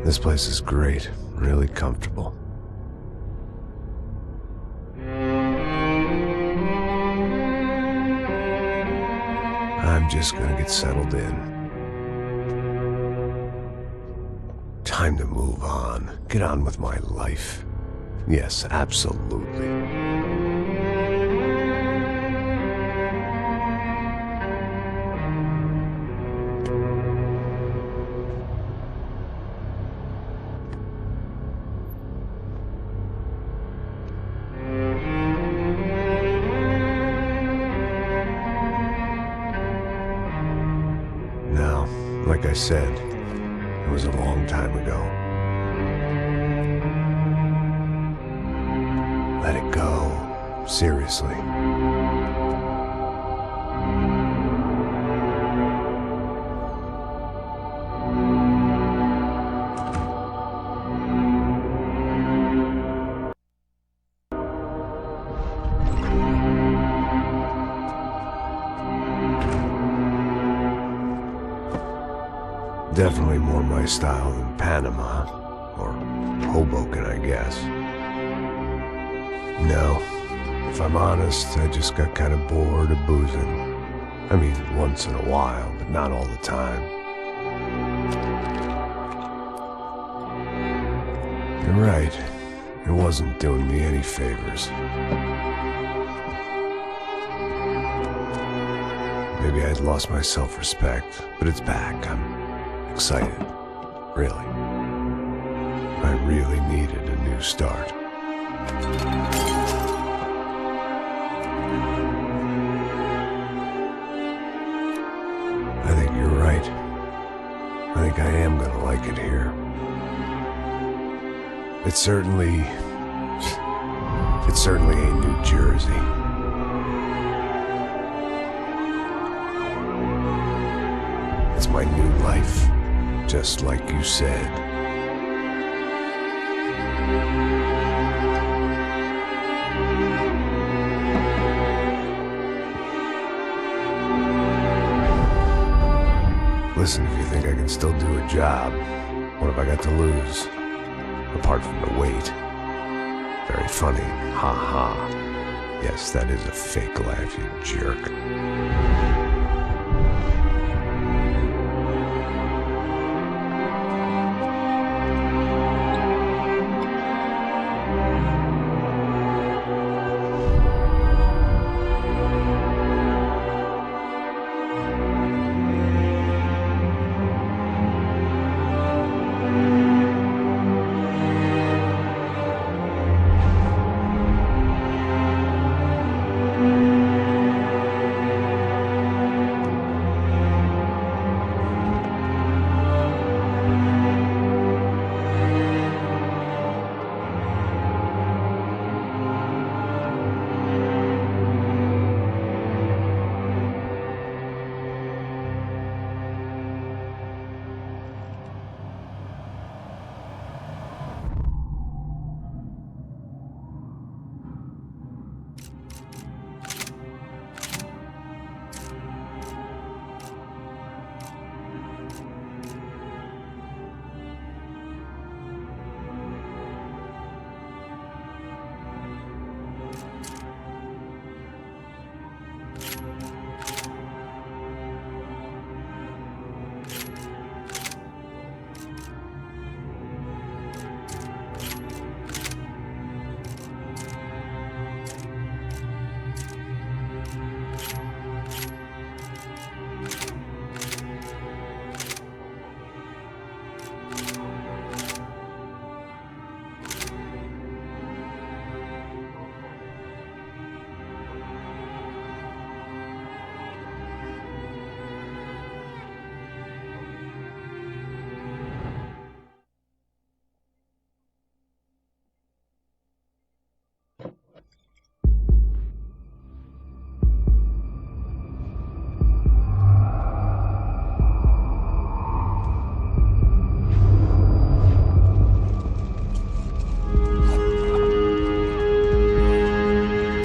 This place is great, really comfortable. I'm just gonna get settled in. Time to move on. Get on with my life. Yes, absolutely. Now, like I said, it was a long time ago. Let it go. Seriously. Definitely more my style than Panama, or Hoboken, I guess. No, if I'm honest, I just got kind of bored of boozing. I mean, once in a while, but not all the time. You're right, it wasn't doing me any favors. Maybe I'd lost my self-respect, but it's back. I'm excited, really. I really needed a new start. I think you're right. I think I am gonna like it here. It certainly ain't New Jersey. It's my new life. Just like you said. Listen, if you think I can still do a job, what have I got to lose? Apart from the weight. Very funny. Ha ha. Yes, that is a fake laugh, you jerk.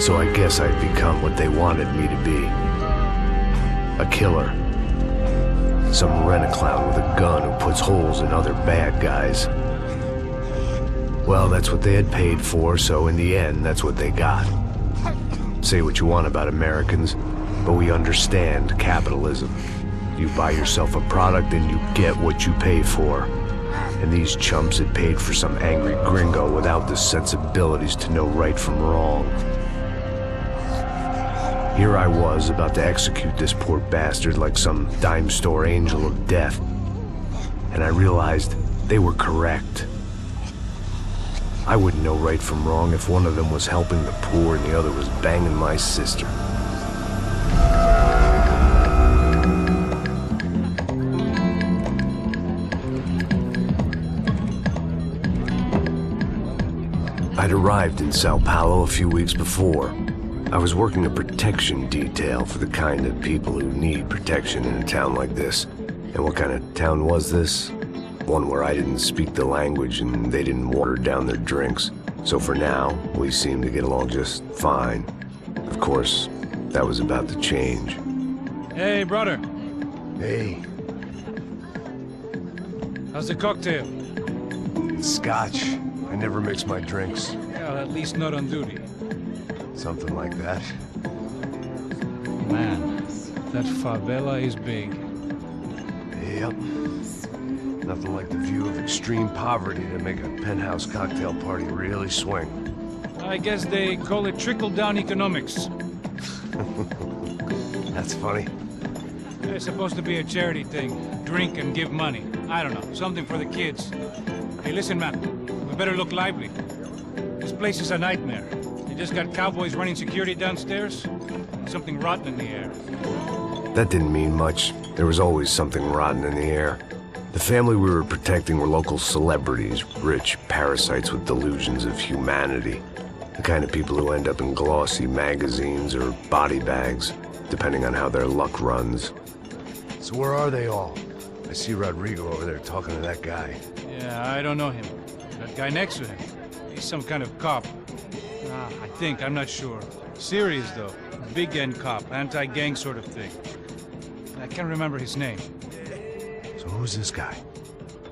So I guess I'd become what they wanted me to be. A killer. Some rent-a-clown with a gun who puts holes in other bad guys. Well, that's what they had paid for, so in the end, that's what they got. Say what you want about Americans, but we understand capitalism. You buy yourself a product and you get what you pay for. And these chumps had paid for some angry gringo without the sensibilities to know right from wrong. Here I was, about to execute this poor bastard like some dime store angel of death. And I realized they were correct. I wouldn't know right from wrong if one of them was helping the poor and the other was banging my sister. I'd arrived in São Paulo a few weeks before. I was working a protection detail for the kind of people who need protection in a town like this. And what kind of town was this? One where I didn't speak the language and they didn't water down their drinks. So for now, we seemed to get along just fine. Of course, that was about to change. Hey, brother. Hey. How's the cocktail? It's scotch. I never mix my drinks. Well, at least not on duty. Something like that. Man, that favela is big. Yep. Nothing like the view of extreme poverty to make a penthouse cocktail party really swing. I guess they call it trickle-down economics. That's funny. It's supposed to be a charity thing. Drink and give money. I don't know, something for the kids. Hey, listen, man. We better look lively. This place is a nightmare. They just got cowboys running security downstairs. Something rotten in the air. That didn't mean much. There was always something rotten in the air. The family we were protecting were local celebrities, rich parasites with delusions of humanity. The kind of people who end up in glossy magazines or body bags, depending on how their luck runs. So where are they all? I see Rodrigo over there talking to that guy. Yeah, I don't know him. That guy next to him. He's some kind of cop. I think, I'm not sure. Serious, though. Big N cop, anti-gang sort of thing. I can't remember his name. So who's this guy?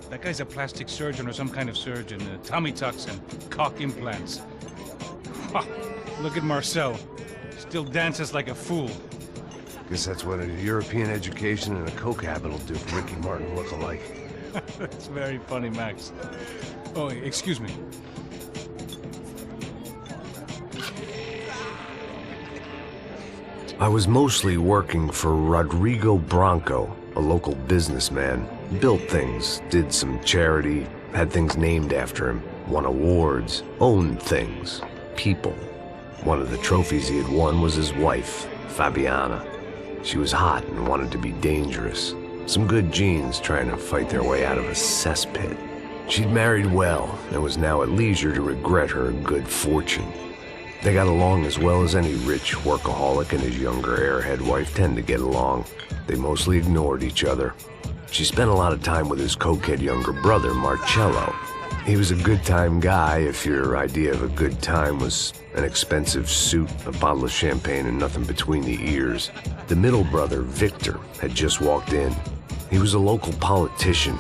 That guy's a plastic surgeon or some kind of surgeon. Tummy tucks and cock implants. Look at Marcel. Still dances like a fool. Guess that's what a European education and a coke habit will do for Ricky Martin look-alike. That's very funny, Max. Oh, excuse me. I was mostly working for Rodrigo Branco, a local businessman. Built things, did some charity, had things named after him, won awards, owned things, people. One of the trophies he had won was his wife, Fabiana. She was hot and wanted to be dangerous. Some good genes trying to fight their way out of a cesspit. She'd married well and was now at leisure to regret her good fortune. They got along as well as any rich workaholic and his younger airhead wife tend to get along. They mostly ignored each other. She spent a lot of time with his cokehead younger brother, Marcello. He was a good-time guy if your idea of a good time was an expensive suit, a bottle of champagne, and nothing between the ears. The middle brother, Victor, had just walked in. He was a local politician.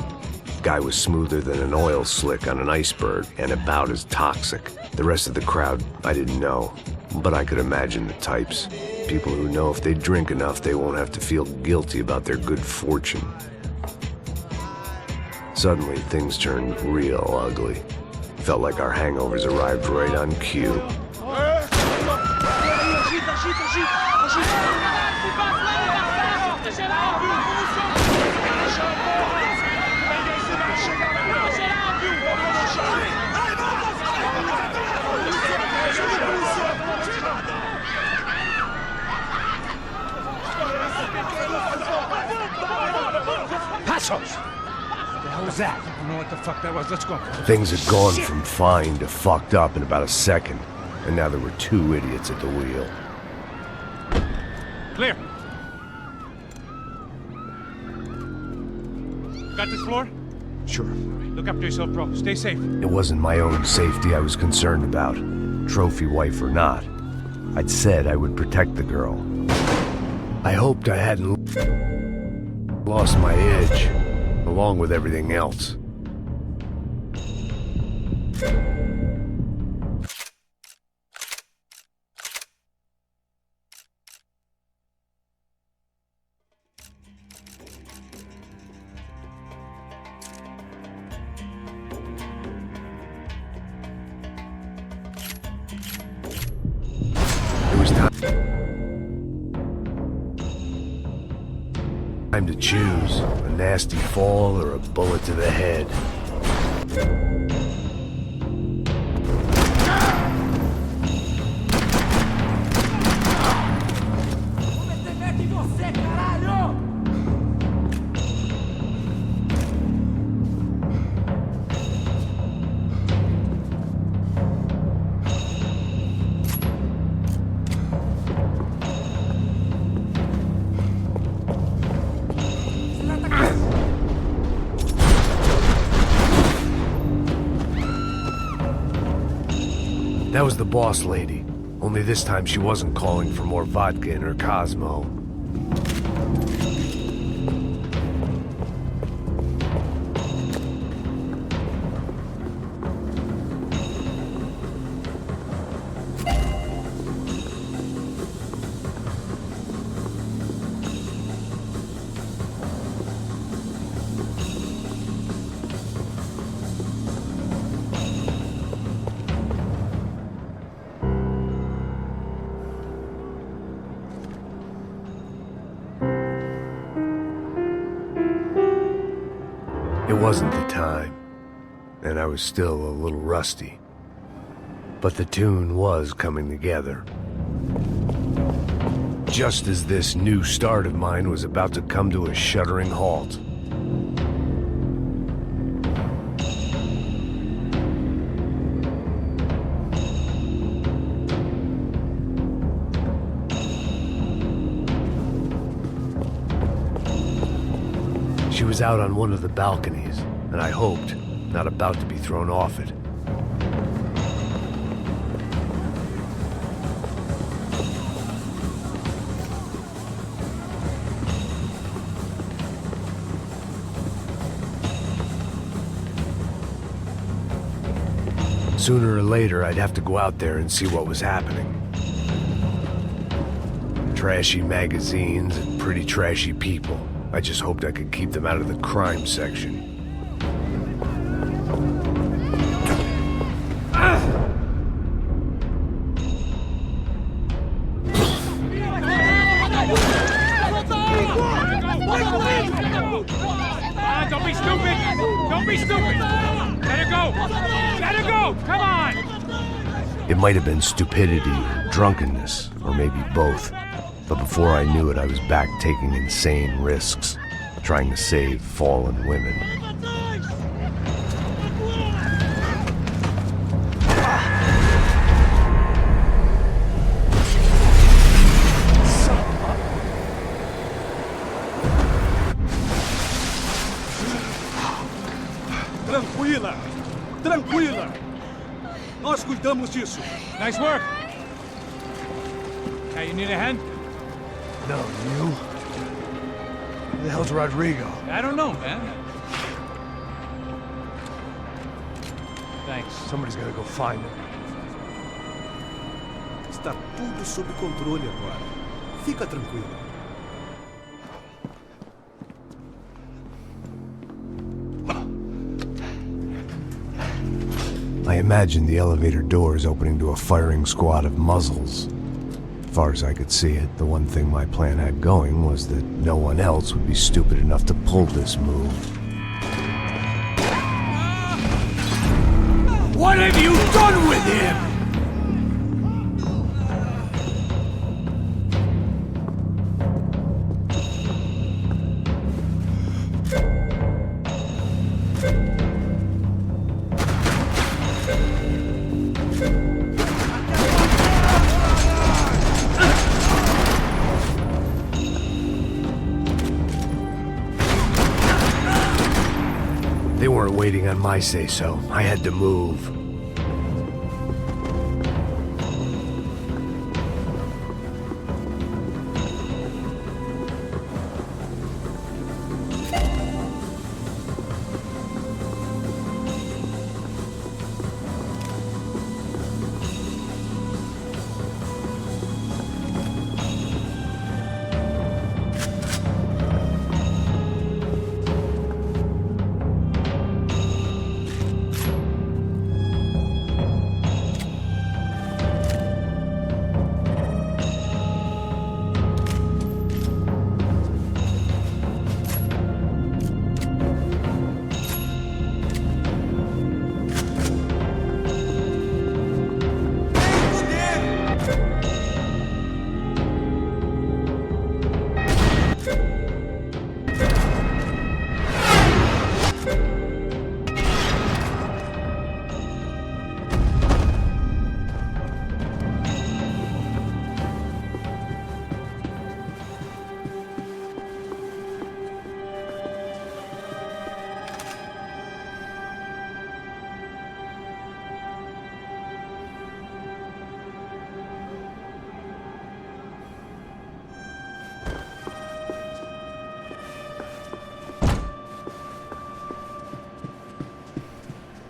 Guy was smoother than an oil slick on an iceberg and about as toxic. The rest of the crowd, I didn't know, but I could imagine the types. People who know if they drink enough, they won't have to feel guilty about their good fortune. Suddenly, things turned real ugly. Felt like our hangovers arrived right on cue. Passos! What the hell was that? I don't know what the fuck that was. Let's go. Things had gone from fine to fucked up in about a second, and now there were two idiots at the wheel. Clear. Got this floor? Sure. Look after yourself, bro. Stay safe. It wasn't my own safety I was concerned about, trophy wife or not. I'd said I would protect the girl. I hoped I hadn't lost my edge, along with everything else. It was time to choose a nasty fall or a bullet to the head. That was the boss lady, only this time she wasn't calling for more vodka in her Cosmo. It wasn't the time, and I was still a little rusty. But the tune was coming together. Just as this new start of mine was about to come to a shuddering halt. She was out on one of the balconies, and I hoped not about to be thrown off it. Sooner or later, I'd have to go out there and see what was happening. Trashy magazines and pretty trashy people. I just hoped I could keep them out of the crime section. Don't be stupid! Don't be stupid! Let her go! Let her go! Come on! It might have been stupidity or drunkenness, or maybe both. But before I knew it, I was back taking insane risks, trying to save fallen women. Tranquila! Tranquila! Nós cuidamos disso. Nice work! Hey, you need a hand? No, you? Who the hell's Rodrigo? I don't know, man. Thanks. Somebody's gotta go find him. Está tudo sob controle agora. Fica tranquilo. I imagined the elevator doors opening to a firing squad of muzzles. As far as I could see it, the one thing my plan had going was that no one else would be stupid enough to pull this move. What have you done with him? They weren't waiting on my say-so. I had to move.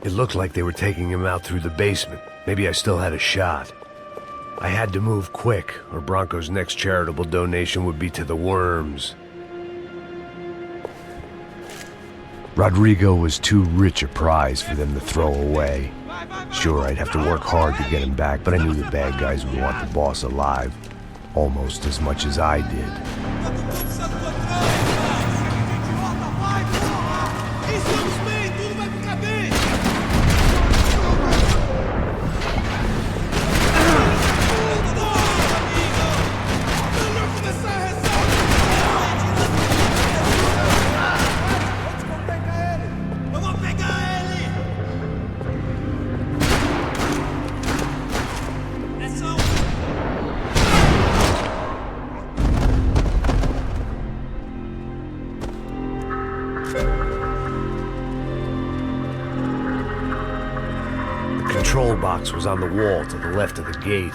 It looked like they were taking him out through the basement. Maybe I still had a shot. I had to move quick, or Bronco's next charitable donation would be to the worms. Rodrigo was too rich a prize for them to throw away. Sure, I'd have to work hard to get him back, but I knew the bad guys would want the boss alive, almost as much as I did. The control box was on the wall to the left of the gate.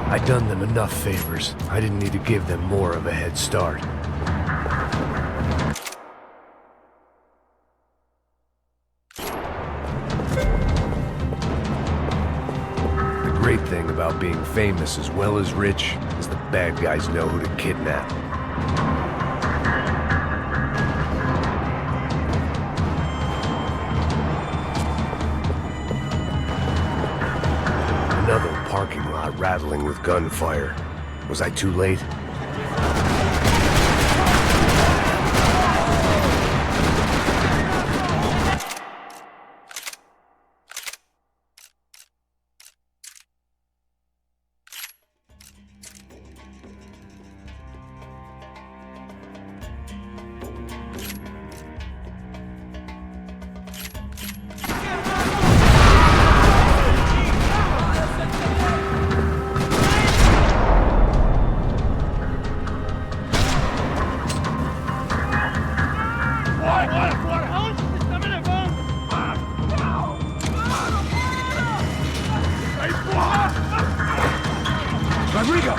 I'd done them enough favors. I didn't need to give them more of a head start. The great thing about being famous as well as rich is the bad guys know who to kidnap. Another parking lot rattling with gunfire. Was I too late? Rodrigo!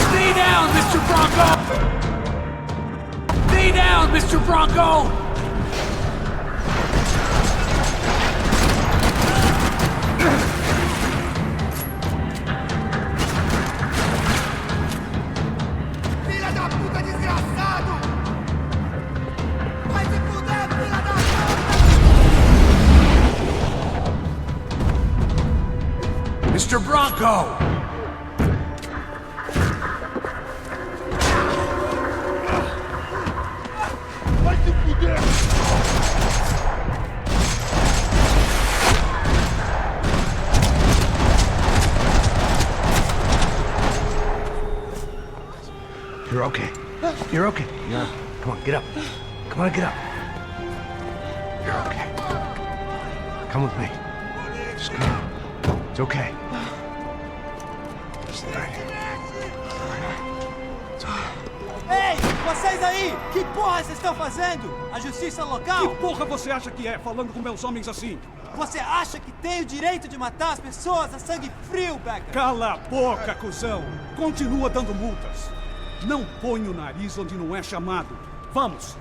Stay down, Mr. Bronco! Stay down, Mr. Bronco! Mr. Bronco! You're okay. You're okay. Yeah. Come on, get up. Come on, get up. You're okay. Come with me. Just come on. It's okay. It's all right. It's okay. Ei, vocês aí! Que porra vocês estão fazendo? A justiça local? Que porra você acha que é, falando com meus homens assim? Você acha que tem o direito de matar as pessoas a sangue frio, Becker? Cala a boca, cuzão! Continua dando multas. Não põe o nariz onde não é chamado. Vamos!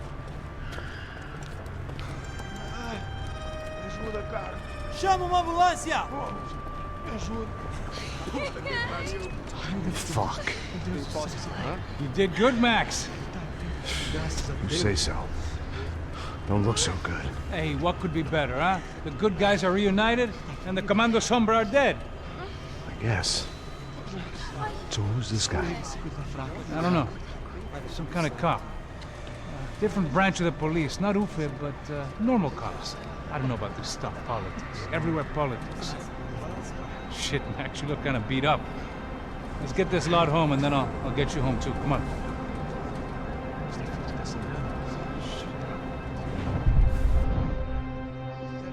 Ai, me ajuda, cara. Chama uma ambulância! Me ajuda. Fuck. You did good, Max. You say so. Don't look so good. Hey, what could be better, huh? The good guys are reunited, and the Commando Sombra are dead. I guess. So who's this guy? I don't know. Some kind of cop. Different branch of the police. Not UFE, but normal cops. I don't know about this stuff, politics. Everywhere politics. Shit, Max, you look kind of beat up. Let's get this lot home, and then I'll get you home, too. Come on.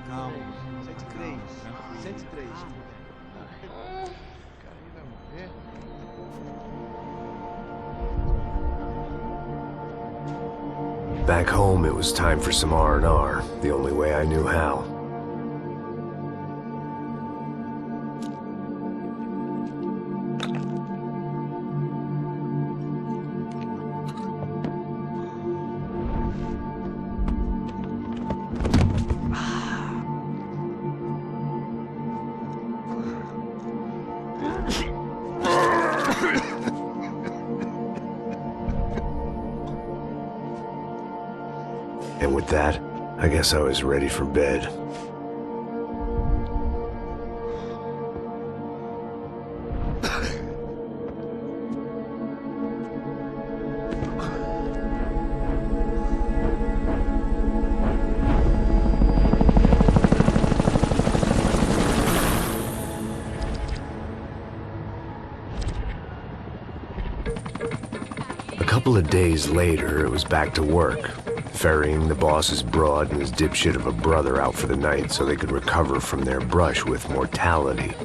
Calma. 103. 103. Back home, it was time for some R&R, the only way I knew how. And with that, I guess I was ready for bed. A couple of days later, it was back to work. Ferrying the boss's broad and his dipshit of a brother out for the night so they could recover from their brush with mortality.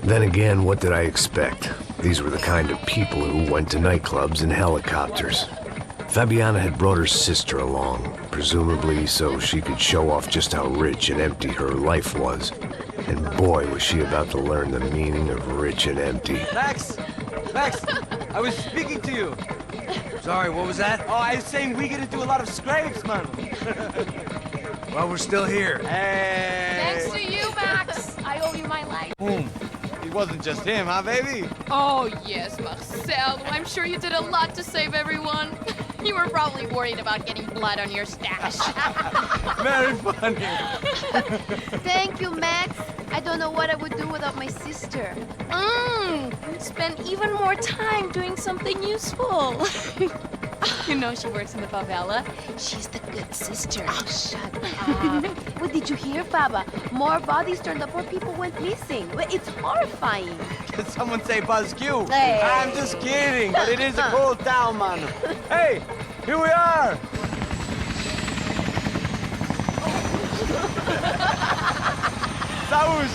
Then again, what did I expect? These were the kind of people who went to nightclubs in helicopters. Fabiana had brought her sister along, presumably so she could show off just how rich and empty her life was. And boy, was she about to learn the meaning of rich and empty. Max! Max! I was speaking to you. Sorry, what was that? Oh, I was saying we get into a lot of scrapes, man. Well, we're still here. Hey! Thanks to you, Max. I owe you my life. Boom. It wasn't just him, huh, baby? Oh, yes, Marcel. I'm sure you did a lot to save everyone. You were probably worried about getting blood on your stash. Very funny. Thank you, Max. I don't know what I would do without my sister. You'd spend even more time doing something useful. You know she works in the favela. She's the good sister. Oh, shut up. What did you hear, Baba? More bodies turned up, more people went missing. It's horrifying. Did someone say Buzz Q? Hey. I'm just kidding, but it is a cool town, man. Hey, here we are. Saúde!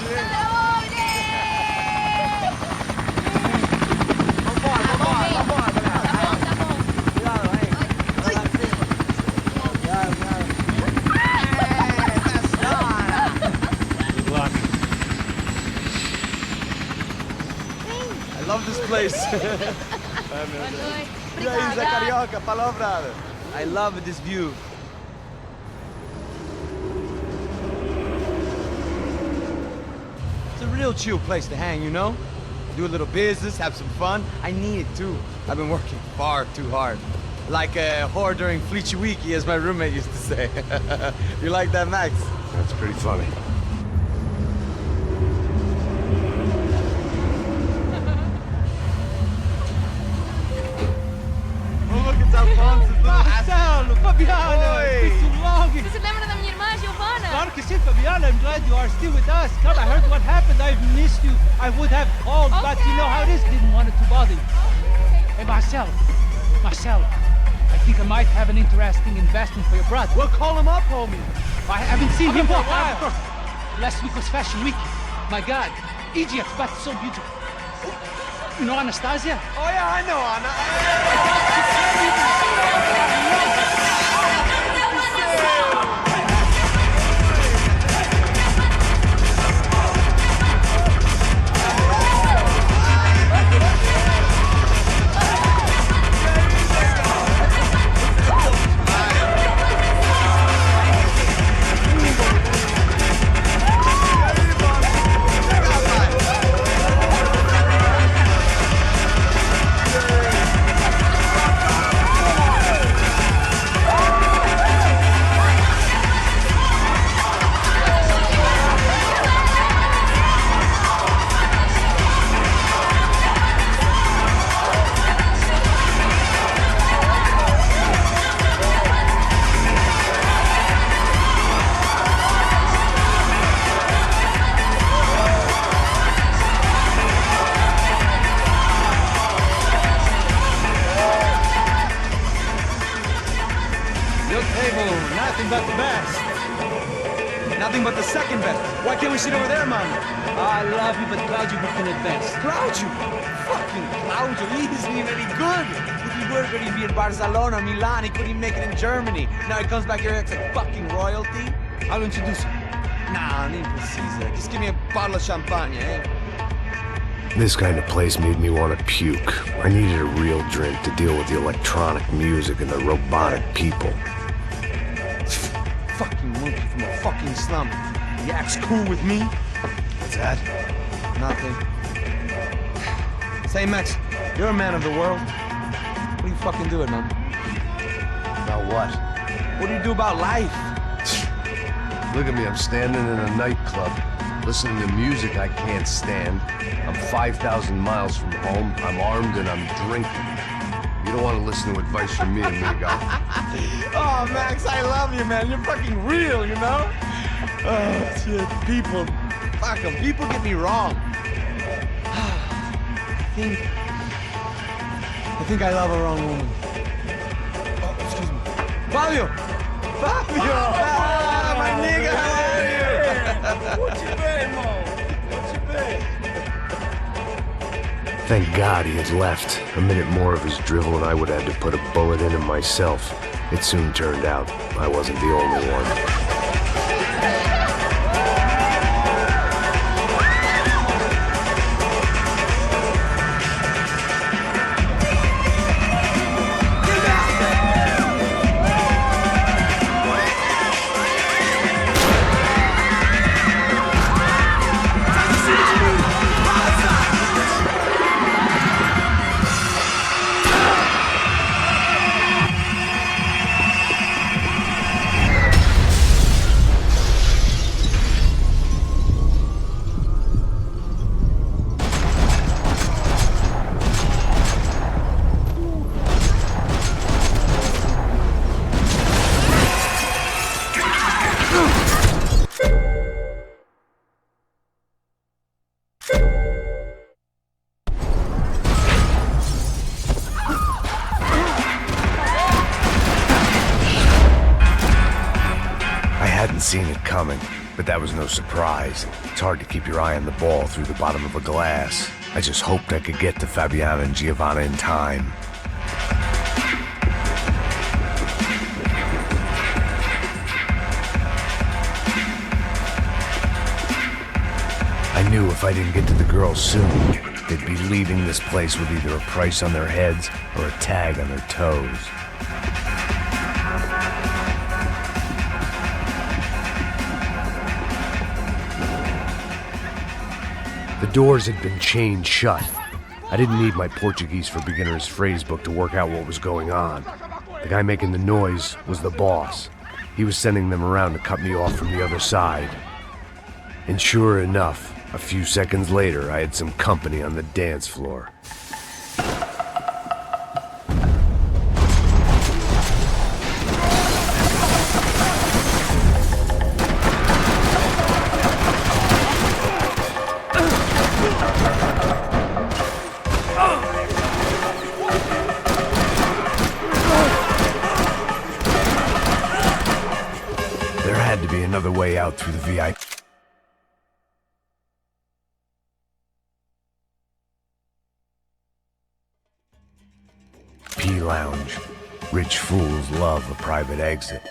I love this place. Carioca, palavra. I love this view. It's a real chill place to hang, you know? Do a little business, have some fun. I need it too. I've been working far too hard. Like a whore during Fleechy Weeky, as my roommate used to say. You like that, Max? That's pretty funny. Marcelo, Fabiana! It's been too long! Você se lembra da minha irmã, Giovanna? Claro que sim, Fabiana. I'm glad you are still with us. Come, I heard what happened. I've missed you. I would have called, but you know how it is. Didn't want to bother you. Hey, Marcelo. Marcelo, I think I might have an interesting investment for your brother. Well, call him up, homie. I haven't seen him for a while. Last week was Fashion Week. My God, Egypt, but so beautiful. You know Anastasia? Oh, yeah, I know Anna. about the second best. Why can't we sit over there, man? I love you, but Claudio can advance. Claudio? Fucking Claudio, he isn't even any good. If he were good, he'd be in Barcelona, Milan, he couldn't even make it in Germany. Now he comes back here and acts like fucking royalty. I'll introduce you. Nah, nem precisa. Just give me a bottle of champagne, eh? This kind of place made me want to puke. I needed a real drink to deal with the electronic music and the robotic people. Fucking monkey from a fucking slum. He acts cool with me. What's that? Nothing. Say, Max, you're a man of the world. What do you fucking do it, man? About what? What do you do about life? Look at me, I'm standing in a nightclub, listening to music I can't stand. I'm 5,000 miles from home, I'm armed and I'm drinking. You don't want to listen to advice from me, amigo. Oh, Max, I love you, man. You're fucking real, you know? Oh, shit. People, fuck them. People get me wrong. I think I love a wrong woman. Oh, excuse me. Fabio! Fabio! Ah, my nigga, how are you? What you been, Mo? What you been? Thank God he had left. A minute more of his drivel and I would have had to put a bullet in him myself. It soon turned out I wasn't the only one. Seen it coming, but that was no surprise. It's hard to keep your eye on the ball through the bottom of a glass. I just hoped I could get to Fabiana and Giovanna in time. I knew if I didn't get to the girls soon, they'd be leaving this place with either a price on their heads or a tag on their toes. The doors had been chained shut. I didn't need my Portuguese for Beginners phrase book to work out what was going on. The guy making the noise was the boss. He was sending them around to cut me off from the other side. And sure enough, a few seconds later, I had some company on the dance floor. Another way out through the VIP lounge. Rich fools love a private exit.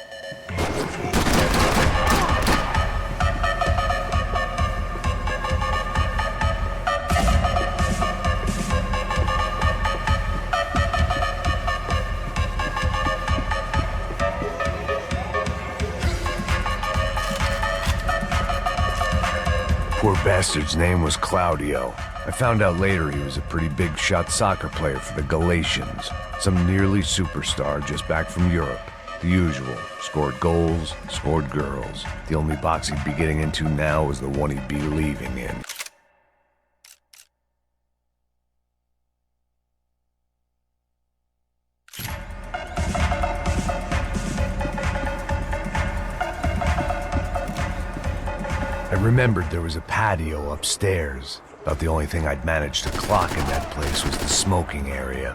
Poor bastard's name was Claudio. I found out later he was a pretty big shot soccer player for the Galatians. Some nearly superstar just back from Europe. The usual. Scored goals, scored girls. The only box he'd be getting into now was the one he'd be leaving in. I remembered there was a patio upstairs. About the only thing I'd managed to clock in that place was the smoking area.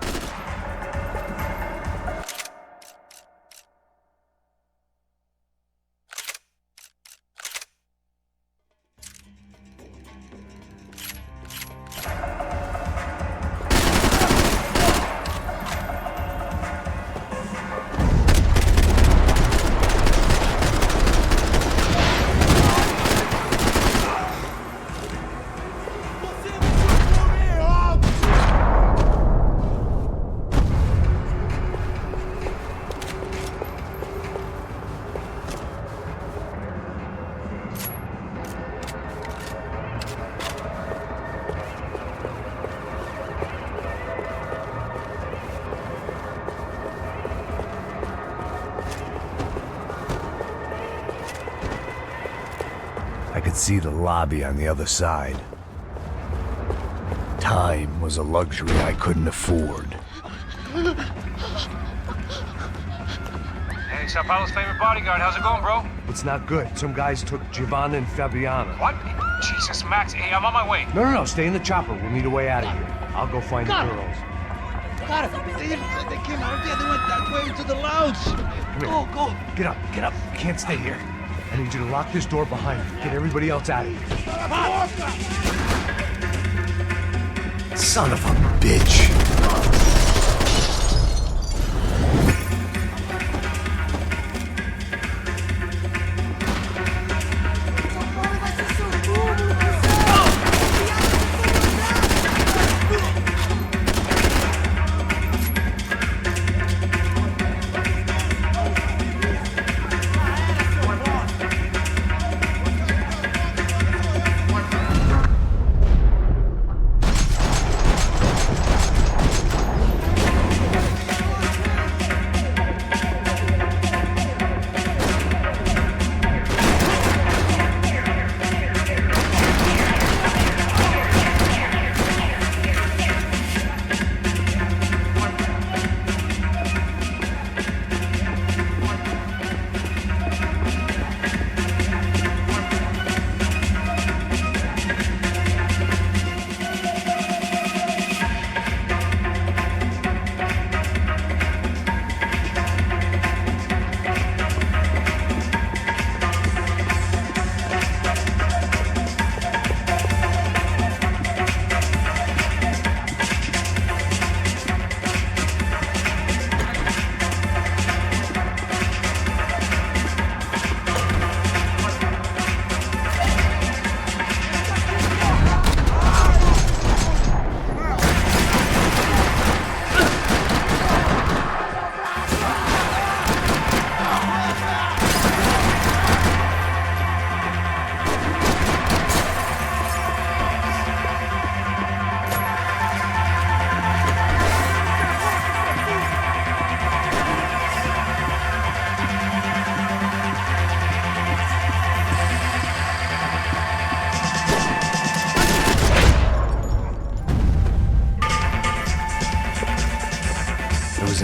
could see the lobby on the other side. Time was a luxury I couldn't afford. Hey, São Paulo's favorite bodyguard. How's it going, bro? It's not good. Some guys took Giovanna and Fabiana. What? Jesus, Max. Hey, I'm on my way. No, stay in the chopper. We'll need a way out of here. I'll go find the girls. Got it. They came out. Yeah, they went that way to the lounge. Go. Get up. You can't stay here. I need you to lock this door behind you. Get everybody else out of here. Son of a bitch.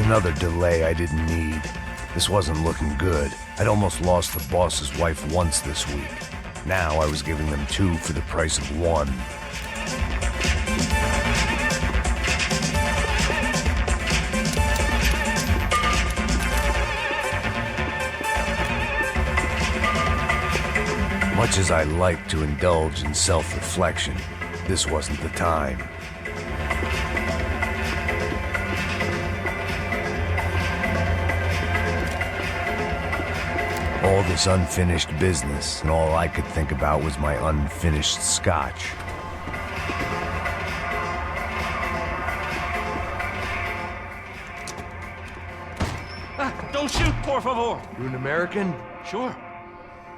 Another delay I didn't need. This wasn't looking good. I'd almost lost the boss's wife once this week. Now I was giving them 2 for the price of 1. Much as I like to indulge in self-reflection, this wasn't the time. All this unfinished business, and all I could think about was my unfinished scotch. Don't shoot, por favor. You an American? Sure.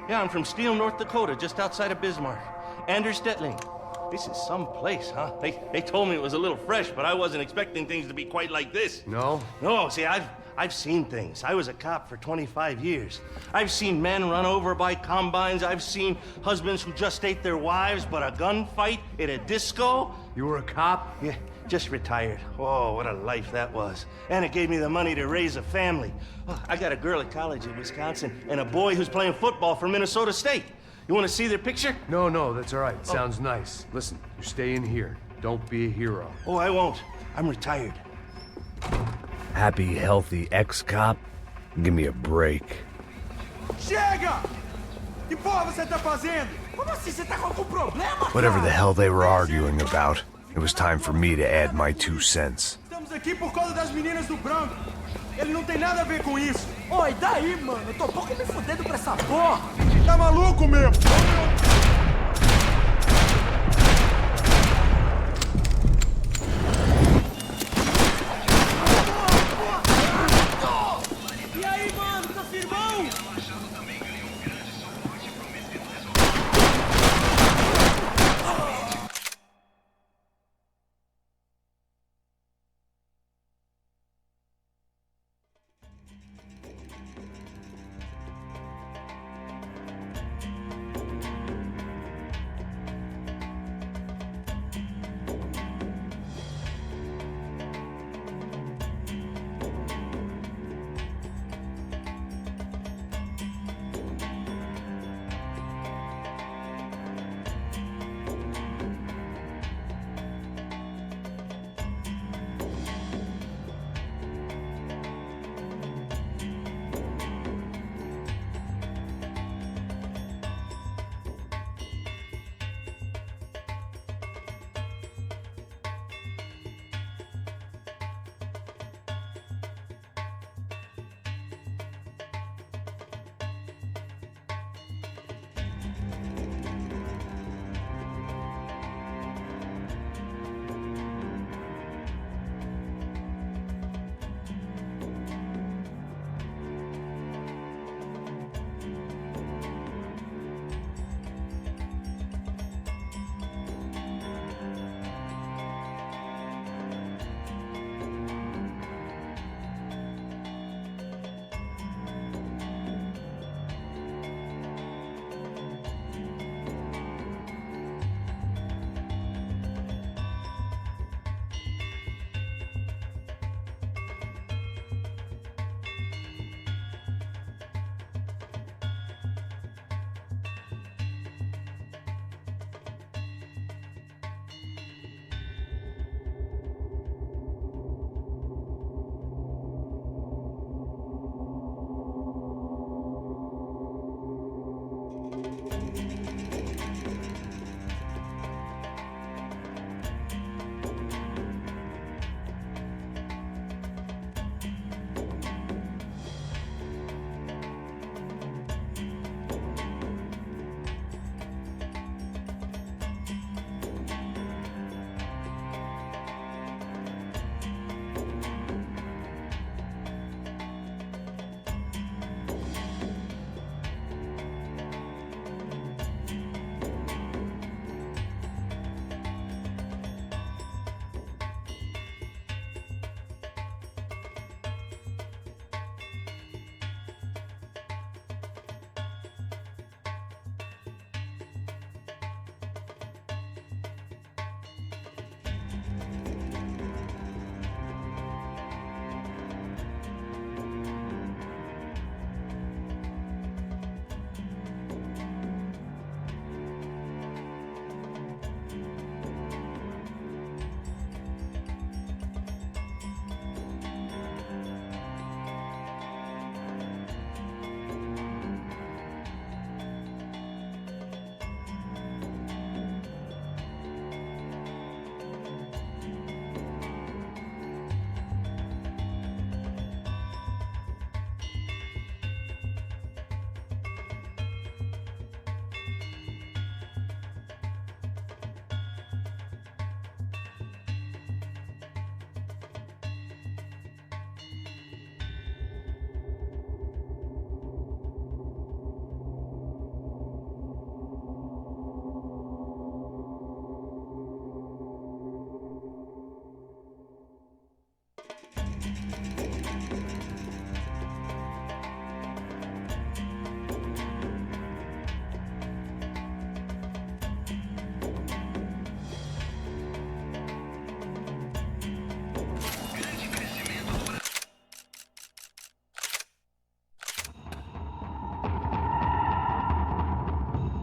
Yeah, I'm from Steele, North Dakota, just outside of Bismarck. Anders Detling. This is some place, huh? They told me it was a little fresh, but I wasn't expecting things to be quite like this. No? No, see, I've seen things. I was a cop for 25 years. I've seen men run over by combines. I've seen husbands who just ate their wives, but a gunfight at a disco. You were a cop? Yeah, just retired. Oh, what a life that was. And it gave me the money to raise a family. Oh, I got a girl at college in Wisconsin and a boy who's playing football for Minnesota State. You want to see their picture? No, that's all right. Sounds nice. Listen, you stay in here. Don't be a hero. Oh, I won't. I'm retired. Happy, healthy ex-cop? Give me a break. Chega! Que porra você tá fazendo? Como assim? Você tá com algum problema? Whatever the hell they were arguing about, it was time for me to add my 2 cents. Estamos aqui por causa das meninas do branco. Ele não tem nada a ver com isso. Oi, daí, mano? Eu tô pouco me fudendo pra essa porra. Tá maluco mesmo?